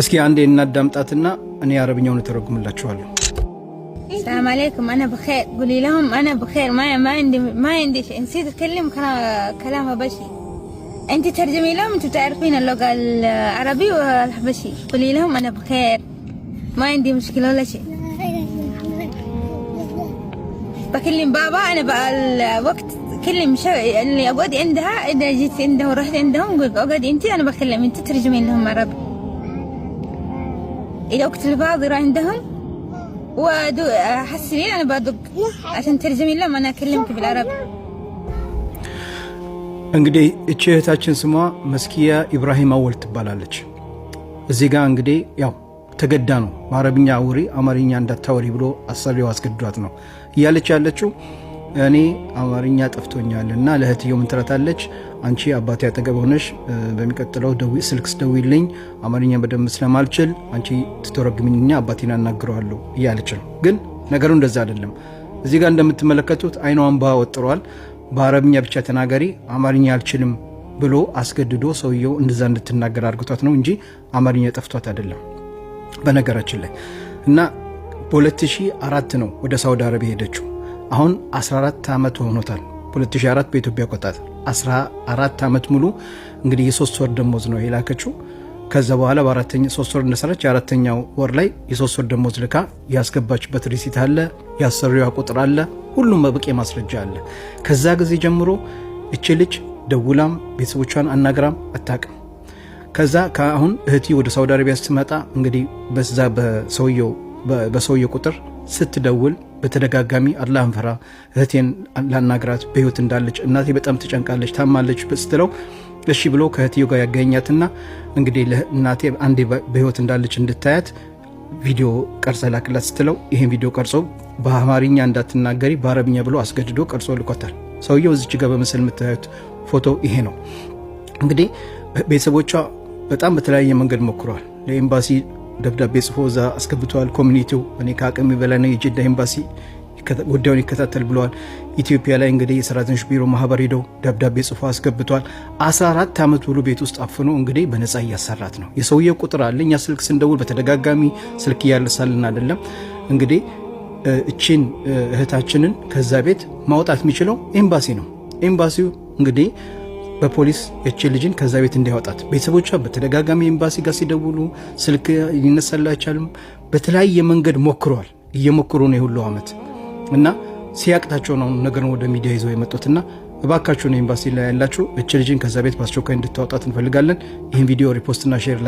እስኪ አንዴ እናዳምጣትና እኔ አረብኛውን ተረጉምላችኋለሁ። السلام عليكم، أنا بخير. قولي لهم أنا بخير. ما عندي شيء. نسيت أتكلم كلام حبشي. أنت ترجمي لهم، أنتوا تعرفين اللغة العربي والحبشي. قولي لهم أنا بخير، ما عندي مشكلة ولا شيء. بكلم بابا أنا بقى الوقت كلم اللي أقعد عندها. إذا جيت عنده ورحت عندهم أقعد أنت، أنا بكلم أنت ترجمين لهم عربي. إذا وقت الفاضي عندهم وحسني أنا بدق عشان ترجمي لهم، أنا أكلمك بالعربي. እንግዲህ እቺ እህታችን ስሟ መስኪያ ኢብራሂም አወል ትባላለች። እዚህ ጋር እንግዲህ ያው ተገዳ ነው በአረብኛ አውሪ አማርኛ እንዳታወሪ ብሎ አሰሪው አስገድዷት ነው እያለች ያለችው። እኔ አማርኛ ጠፍቶኛልና ለእህትየው ምን ትላታለች? አንቺ አባቴ አጠገብ ሆነሽ በሚቀጥለው ስልክ ደውይልኝ፣ አማርኛ በደንብ ስለማልችል አንቺ ትተረጉሚኝና አባቴን አናግረዋለሁ እያለች ነው። ግን ነገሩ እንደዛ አይደለም። እዚህ ጋር እንደምትመለከቱት አይኗን ባወጥሯል። በአረብኛ ብቻ ተናገሪ አማርኛ አልችልም ብሎ አስገድዶ ሰውየው እንደዛ እንድትናገር አድርጓት ነው እንጂ አማርኛ ጠፍቷት አይደለም። በነገራችን ላይ እና በ2004 ነው ወደ ሳውዲ አረቢያ ሄደችው። አሁን 14 ዓመት ሆኖታል። 2004 በኢትዮጵያ ቆጣት 14 ዓመት ሙሉ እንግዲህ የ3 ወር ደሞዝ ነው የላከችው። ከዛ በኋላ በአራተኛ 3 ወር እንደሰራች የአራተኛው ወር ላይ የ3 ወር ደሞዝ ልካ ያስገባችበት ሪሲት አለ፣ ያሰሪዋ ቁጥር አለ፣ ሁሉም በበቂ ማስረጃ አለ። ከዛ ጊዜ ጀምሮ እቺ ልጅ ደውላም ቤተሰቦቿን አናግራም አታውቅም። ከዛ ከአሁን እህቲ ወደ ሳውዲ አረቢያ ስትመጣ እንግዲህ በዛ በሰውየው ቁጥር ስትደውል በተደጋጋሚ አላህን ፈራ እህቴን ላናግራት በህይወት እንዳለች እናቴ በጣም ተጨንቃለች ታማለች ስትለው እሺ ብሎ ከእህትየው ጋር ያገኛትና እንግዲህ ለእናቴ አንዴ በህይወት እንዳለች እንድታያት ቪዲዮ ቀርጸ ላክላት ስትለው ይሄን ቪዲዮ ቀርጾ በአማርኛ እንዳትናገሪ በአረብኛ ብሎ አስገድዶ ቀርጾ ልኮታል። ሰውየው እዚች ጋር በምስል የምታዩት ፎቶ ይሄ ነው። እንግዲህ ቤተሰቦቿ በጣም በተለያየ መንገድ ሞክረዋል። ለኤምባሲ ደብዳቤ ጽፎ እዛ አስገብተዋል። ኮሚኒቲው እኔ ከአቅሜ በላይ ነው የጅዳ ኤምባሲ ጉዳዩን ይከታተል ብለዋል። ኢትዮጵያ ላይ እንግዲህ የሰራተኞች ቢሮ ማህበር ሄደው ደብዳቤ ጽፎ አስገብተዋል። 14 ዓመት ሙሉ ቤት ውስጥ አፍኖ እንግዲህ በነፃ እያሰራት ነው። የሰውየው ቁጥር አለ። እኛ ስልክ ስንደውል በተደጋጋሚ ስልክ እያለሳልን አይደለም። እንግዲህ እቺን እህታችንን ከዛ ቤት ማውጣት የሚችለው ኤምባሲ ነው። ኤምባሲው እንግዲህ በፖሊስ የቺ ልጅን ከዛ ቤት እንዲያወጣት ቤተሰቦቿ በተደጋጋሚ ኤምባሲ ጋር ሲደውሉ ስልክ ይነሳላቸዋል። በተለያየ መንገድ ሞክረዋል። እየሞከሩ ነው የሁሉ አመት እና ሲያቅታቸው ነው ነገርን ወደ ሚዲያ ይዘው የመጡትና እባካችሁ ነው ኤምባሲ ላይ ያላችሁ እቺ ልጅን ከዛ ቤት በአስቸኳይ እንድታወጣት እንፈልጋለን። ይህን ቪዲዮ ሪፖስትና ሼር ላይ